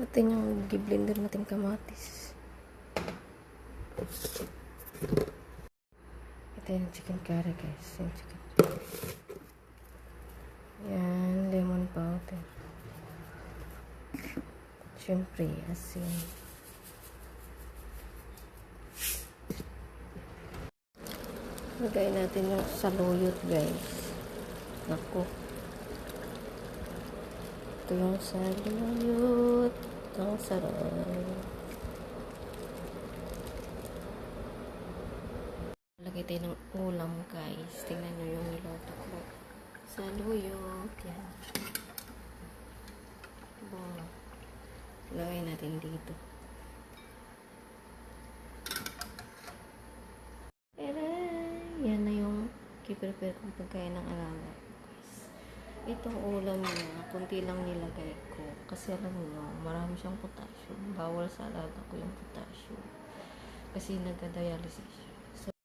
natin yung gi-blender natin kamatis. Ito yung chicken curry, guys. Yung chicken. Yan, lemon powder. Siyempre, asin. Lagay natin yung saluyot, guys. Naku. Ito yung saluyot. Ang sarap. Lagay tayo ng ulam, guys. Tingnan nyo yung niloto ko. Saluyot. Yan. Wow. Lagay natin dito. Yan na yung kiprepare kong pagkain ng alaga. Itong ulam niya, kunti lang nilagay ko. Kasi alam nyo, marami siyang potassium. Bawal sa alaga ko yung potassium. Kasi nagka-dialysis siya.